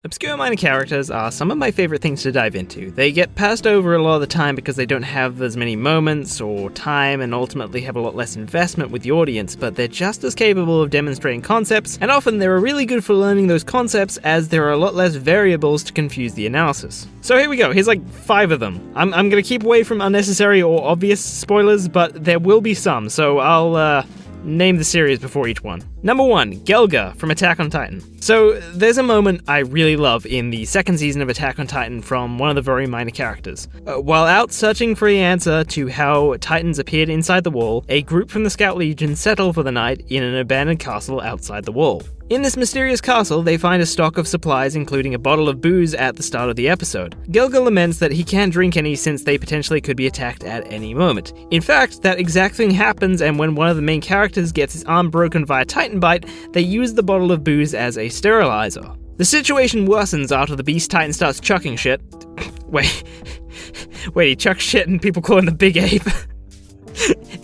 Obscure minor characters are some of my favorite things to dive into. They get passed over a lot of the time because they don't have as many moments or time and ultimately have a lot less investment with the audience, but they're just as capable of demonstrating concepts, and often they're really good for learning those concepts as there are a lot less variables to confuse the analysis. So here we go, here's like 5 of them. I'm gonna keep away from unnecessary or obvious spoilers, but there will be some, so I'll name the series before each one. Number 1, Gelga from Attack on Titan. So there's a moment I really love in the second season of Attack on Titan from one of the very minor characters. While out searching for the answer to how Titans appeared inside the wall, a group from the Scout Legion settle for the night in an abandoned castle outside the wall. In this mysterious castle, they find a stock of supplies including a bottle of booze at the start of the episode. Gelga laments that he can't drink any since they potentially could be attacked at any moment. In fact, that exact thing happens, and when one of the main characters gets his arm broken via Titan bite, they use the bottle of booze as a sterilizer. The situation worsens after the Beast Titan starts chucking shit. Wait, he chucks shit and people call him the Big Ape.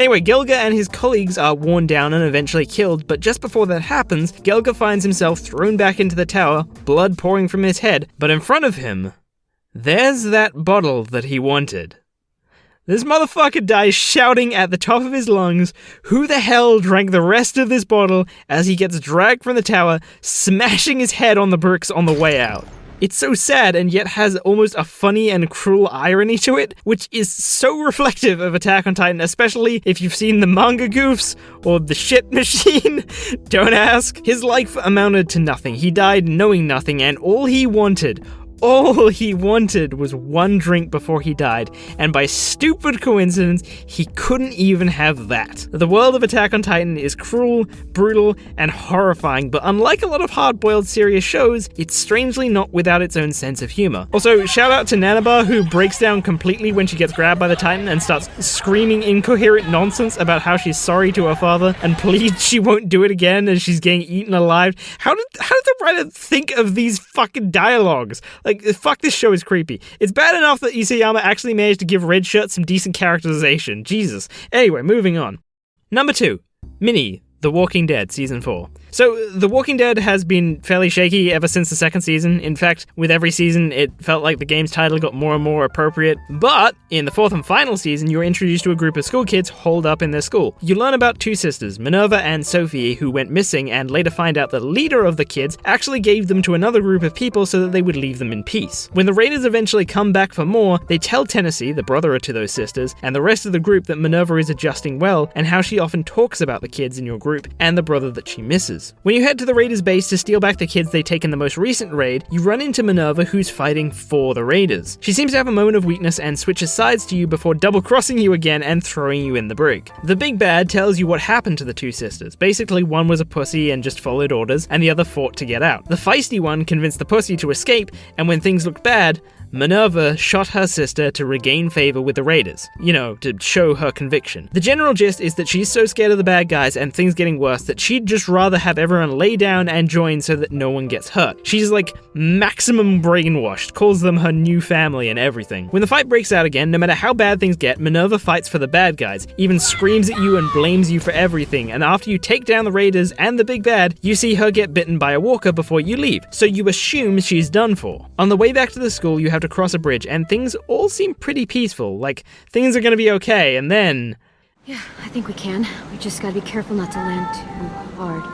Anyway, Gelga and his colleagues are worn down and eventually killed, but just before that happens, Gelga finds himself thrown back into the tower, blood pouring from his head, but in front of him, there's that bottle that he wanted. This motherfucker dies shouting at the top of his lungs, who the hell drank the rest of this bottle, as he gets dragged from the tower, smashing his head on the bricks on the way out. It's so sad and yet has almost a funny and cruel irony to it, which is so reflective of Attack on Titan, especially if you've seen the manga goofs or the shit machine. Don't ask. His life amounted to nothing. He died knowing nothing, and all he wanted was one drink before he died, and by stupid coincidence, he couldn't even have that. The world of Attack on Titan is cruel, brutal, and horrifying, but unlike a lot of hard-boiled serious shows, it's strangely not without its own sense of humor. Also, shout out to Nanabar, who breaks down completely when she gets grabbed by the Titan and starts screaming incoherent nonsense about how she's sorry to her father and pleads she won't do it again as she's getting eaten alive. How did the writer think of these fucking dialogues? Like, fuck, this show is creepy. It's bad enough that Isayama actually managed to give Red Shirt some decent characterization. Jesus. Anyway, moving on. Number 2, Minnie, The Walking Dead Season 4. So, The Walking Dead has been fairly shaky ever since the second season. In fact, with every season, it felt like the game's title got more and more appropriate. But, in the 4th and final season, you're introduced to a group of school kids holed up in their school. You learn about 2 sisters, Minerva and Sophie, who went missing, and later find out the leader of the kids actually gave them to another group of people so that they would leave them in peace. When the raiders eventually come back for more, they tell Tennessee, the brother to those sisters, and the rest of the group that Minerva is adjusting well, and how she often talks about the kids in your group, and the brother that she misses. When you head to the Raiders base to steal back the kids they take in the most recent raid, you run into Minerva, who's fighting for the Raiders. She seems to have a moment of weakness and switches sides to you before double-crossing you again and throwing you in the brig. The big bad tells you what happened to the 2 sisters. Basically, one was a pussy and just followed orders, and the other fought to get out. The feisty one convinced the pussy to escape, and when things looked bad, Minerva shot her sister to regain favor with the Raiders, to show her conviction. The general gist is that she's so scared of the bad guys and things getting worse that she'd just rather have everyone lay down and join so that no one gets hurt. She's like maximum brainwashed, calls them her new family and everything. When the fight breaks out again, no matter how bad things get, Minerva fights for the bad guys, even screams at you and blames you for everything, and after you take down the Raiders and the big bad, you see her get bitten by a walker before you leave, so you assume she's done for. On the way back to the school, you have to cross a bridge, and things all seem pretty peaceful, like things are gonna be okay, and then... Yeah, I think we can. We just gotta be careful not to land too hard.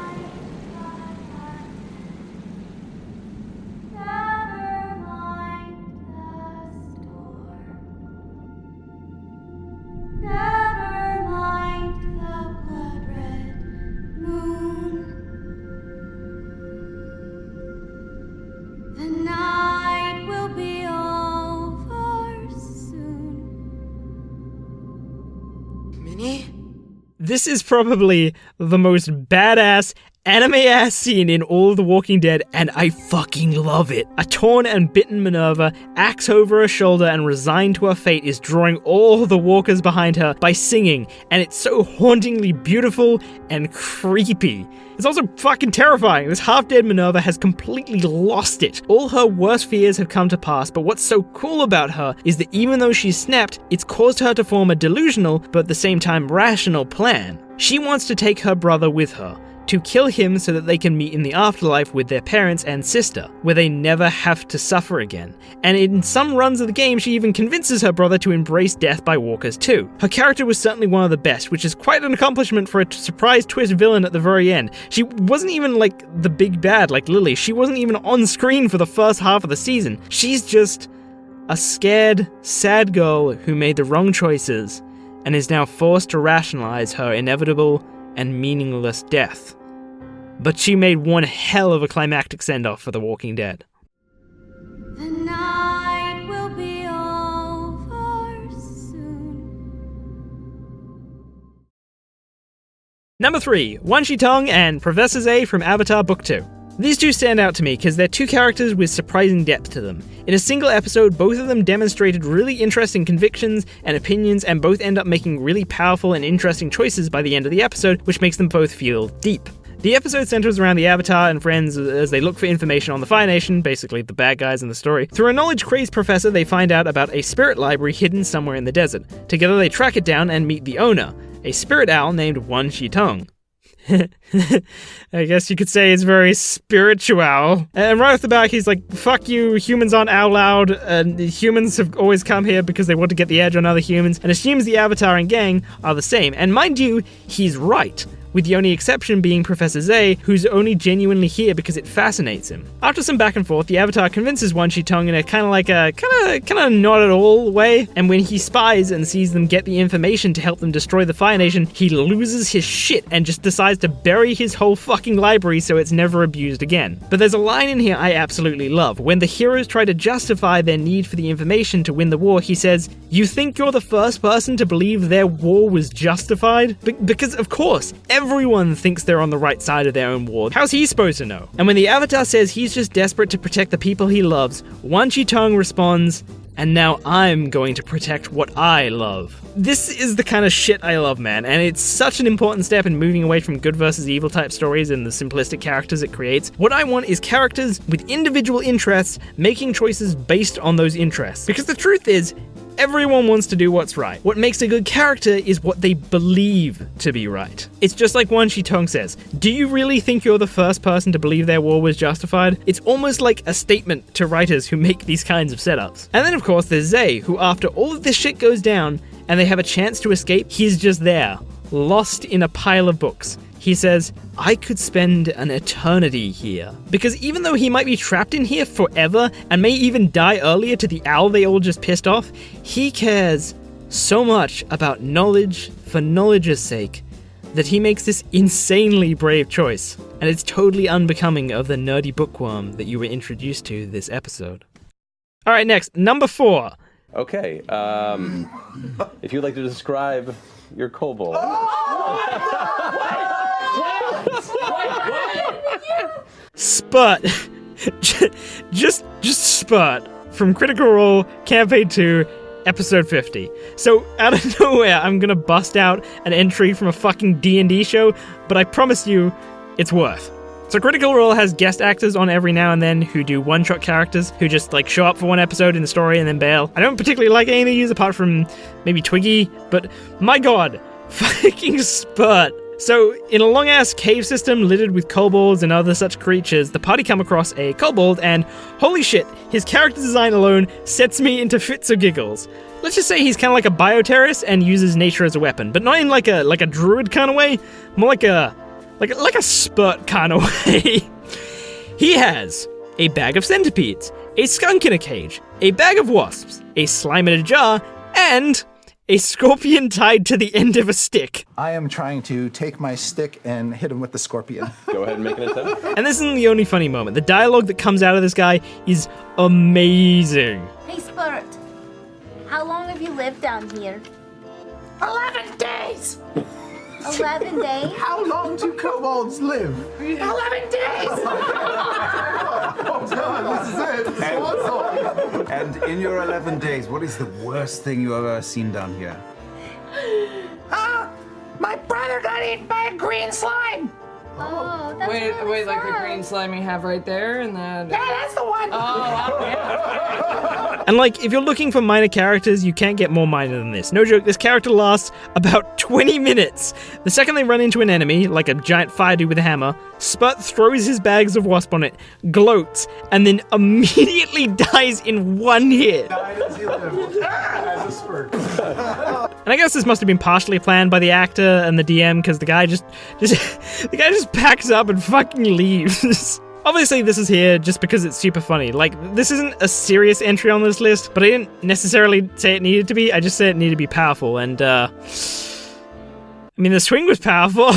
This is probably the most badass anime-ass scene in all of The Walking Dead, and I fucking love it. A torn and bitten Minerva, axe over her shoulder and resigned to her fate, is drawing all the walkers behind her by singing, and it's so hauntingly beautiful and creepy. It's also fucking terrifying. This half-dead Minerva has completely lost it. All her worst fears have come to pass, but what's so cool about her is that even though she's snapped, it's caused her to form a delusional, but at the same time rational plan. She wants to take her brother with her, to kill him so that they can meet in the afterlife with their parents and sister, where they never have to suffer again. And in some runs of the game, she even convinces her brother to embrace death by walkers too. Her character was certainly one of the best, which is quite an accomplishment for a surprise twist villain at the very end. She wasn't even like the big bad like Lily. She wasn't even on screen for the first half of the season. She's just a scared, sad girl who made the wrong choices and is now forced to rationalize her inevitable and meaningless death. But she made one hell of a climactic send-off for The Walking Dead. The night will be over soon. Number 3, Wan Shi-tong and Professor Zay from Avatar Book 2. These two stand out to me because they're two characters with surprising depth to them. In a single episode, both of them demonstrated really interesting convictions and opinions, and both end up making really powerful and interesting choices by the end of the episode, which makes them both feel deep. The episode centers around the Avatar and friends as they look for information on the Fire Nation, basically the bad guys in the story. Through a knowledge-crazy professor, they find out about a spirit library hidden somewhere in the desert. Together they track it down and meet the owner, a spirit owl named Wan Shi-tong. I guess you could say it's very spiritual. And right off the bat, he's like, fuck you, humans aren't allowed, and humans have always come here because they want to get the edge on other humans, and assumes the Avatar and gang are the same. And mind you, he's right, with the only exception being Professor Zay, who's only genuinely here because it fascinates him. After some back and forth, the Avatar convinces Wan Shi-tong in a kind of not at all way, and when he spies and sees them get the information to help them destroy the Fire Nation, he loses his shit and just decides to bury his whole fucking library so it's never abused again. But there's a line in here I absolutely love. When the heroes try to justify their need for the information to win the war, he says, "You think you're the first person to believe their war was justified?" Because of course, everyone thinks they're on the right side of their own war. How's he supposed to know? And when the Avatar says he's just desperate to protect the people he loves, Wan Shi-tong responds, "And now I'm going to protect what I love." This is the kind of shit I love, man, and it's such an important step in moving away from good versus evil type stories and the simplistic characters it creates. What I want is characters with individual interests making choices based on those interests. Because the truth is, everyone wants to do what's right. What makes a good character is what they believe to be right. It's just like Wan Shi-tong says, "Do you really think you're the first person to believe their war was justified?" It's almost like a statement to writers who make these kinds of setups. And then of course there's Zay, who after all of this shit goes down and they have a chance to escape, he's just there, lost in a pile of books. He says, "I could spend an eternity here." Because even though he might be trapped in here forever and may even die earlier to the owl they all just pissed off, he cares so much about knowledge for knowledge's sake that he makes this insanely brave choice. And it's totally unbecoming of the nerdy bookworm that you were introduced to this episode. Alright, next, number 4. Okay, if you'd like to describe your Cobalt. Spurt. just Spurt from Critical Role Campaign 2 Episode 50. So out of nowhere I'm gonna bust out an entry from a fucking D&D show, but I promise you it's worth. So Critical Role has guest actors on every now and then who do one-shot characters who just like show up for one episode in the story and then bail. I don't particularly like any of these apart from maybe Twiggy, but my god, fucking Spurt. So, in a long-ass cave system littered with kobolds and other such creatures, the party come across a kobold, and holy shit, his character design alone sets me into fits of giggles. Let's just say he's kind of like a bioterrorist and uses nature as a weapon, but not in like a druid kind of way, more like a Spurt kind of way. He has a bag of centipedes, a skunk in a cage, a bag of wasps, a slime in a jar, and a scorpion tied to the end of a stick. I am trying to take my stick and hit him with the scorpion. Go ahead and make an attempt. And this isn't the only funny moment. The dialogue that comes out of this guy is amazing. Hey, Spurt. How long have you lived down here? 11 days! 11 days? How long do kobolds live? 11 days! Oh God, this is it. It's awesome. And in your 11 days, what is the worst thing you have ever seen down here? My brother got eaten by a green slime. Oh, that's Wait, really wait, like the sad. green slime you have right there, and then. Yeah, that's the one. And like, if you're looking for minor characters, you can't get more minor than this. No joke, this character lasts about 20 minutes. The second they run into an enemy, like a giant fire dude with a hammer, Sput throws his bags of wasp on it, gloats, and then immediately dies in one hit. Died as he lived. As a spurt. And I guess this must have been partially planned by the actor and the DM, because the guy just the guy just packs up and fucking leaves. Obviously, this is here just because it's super funny. Like, this isn't a serious entry on this list, but I didn't necessarily say it needed to be. I just said it needed to be powerful, and I mean, the swing was powerful.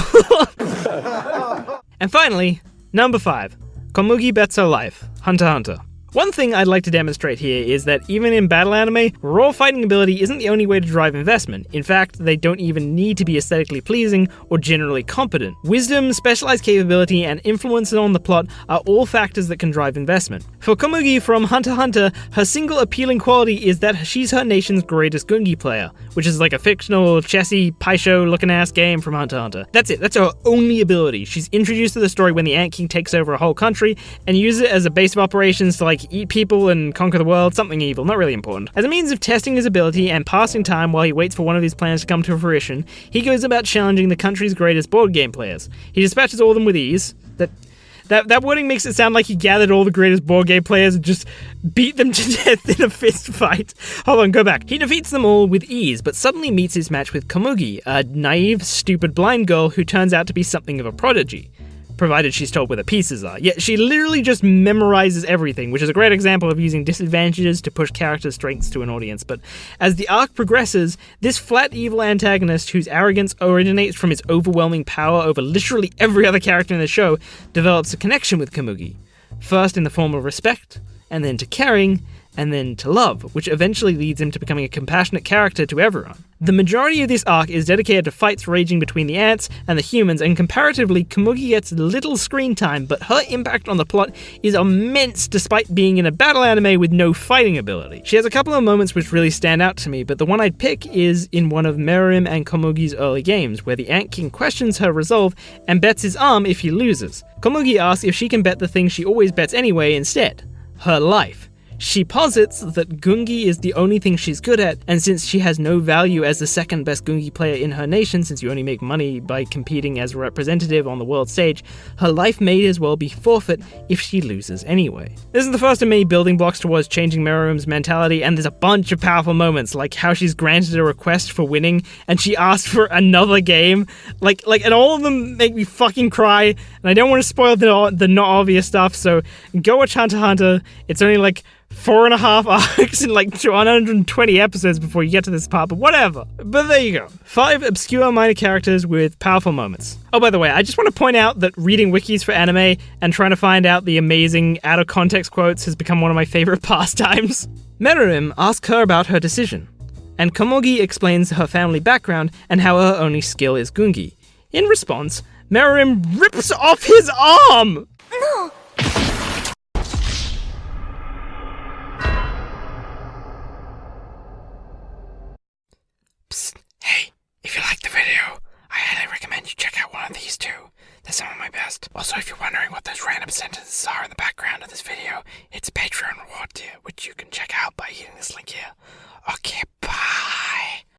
And finally, number 5, Komugi bets her life, Hunter x Hunter. One thing I'd like to demonstrate here is that even in battle anime, raw fighting ability isn't the only way to drive investment. In fact, they don't even need to be aesthetically pleasing or generally competent. Wisdom, specialized capability, and influence on the plot are all factors that can drive investment. For Komugi from Hunter x Hunter, her single appealing quality is that she's her nation's greatest Gungi player, which is like a fictional, chessy, Paisho looking ass game from Hunter x Hunter. That's it, that's her only ability. She's introduced to the story when the Ant King takes over a whole country and uses it as a base of operations to like eat people and conquer the world, something evil, not really important. As a means of testing his ability and passing time while he waits for one of his plans to come to fruition, he goes about challenging the country's greatest board game players. He dispatches all of them with ease. That wording makes it sound like he gathered all the greatest board game players and just beat them to death in a fist fight. Hold on, go back. He defeats them all with ease, but suddenly meets his match with Komugi, a naive, stupid blind girl who turns out to be something of a prodigy. Provided she's told where the pieces are. Yet she literally just memorizes everything, which is a great example of using disadvantages to push character strengths to an audience. But as the arc progresses, this flat evil antagonist, whose arrogance originates from his overwhelming power over literally every other character in the show, develops a connection with Komugi. First in the form of respect, and then to caring, and then to love, which eventually leads him to becoming a compassionate character to everyone. The majority of this arc is dedicated to fights raging between the ants and the humans, and comparatively, Komugi gets little screen time, but her impact on the plot is immense despite being in a battle anime with no fighting ability. She has a couple of moments which really stand out to me, but the one I'd pick is in one of Meruem and Komugi's early games, where the Ant King questions her resolve and bets his arm if he loses. Komugi asks if she can bet the thing she always bets anyway instead, her life. She posits that Gungi is the only thing she's good at, and since she has no value as the second best Gungi player in her nation, since you only make money by competing as a representative on the world stage, her life may as well be forfeit if she loses anyway. This is the first of many building blocks towards changing Meruem's mentality, and there's a bunch of powerful moments, like how she's granted a request for winning, and she asked for another game, and all of them make me fucking cry, and I don't want to spoil the not obvious stuff, so go watch Hunter x Hunter. It's only like 4.5 arcs and like 120 episodes before you get to this part, but whatever. But there you go. 5 obscure minor characters with powerful moments. Oh, by the way, I just want to point out that reading wikis for anime and trying to find out the amazing out-of-context quotes has become one of my favorite pastimes. Meruem asks her about her decision, and Komugi explains her family background and how her only skill is Gungi. In response, Meruem rips off his arm! No! Hey, if you liked the video, I highly recommend you check out one of these two. They're some of my best. Also, if you're wondering what those random sentences are in the background of this video, it's a Patreon reward tier, which you can check out by hitting this link here. Okay, bye!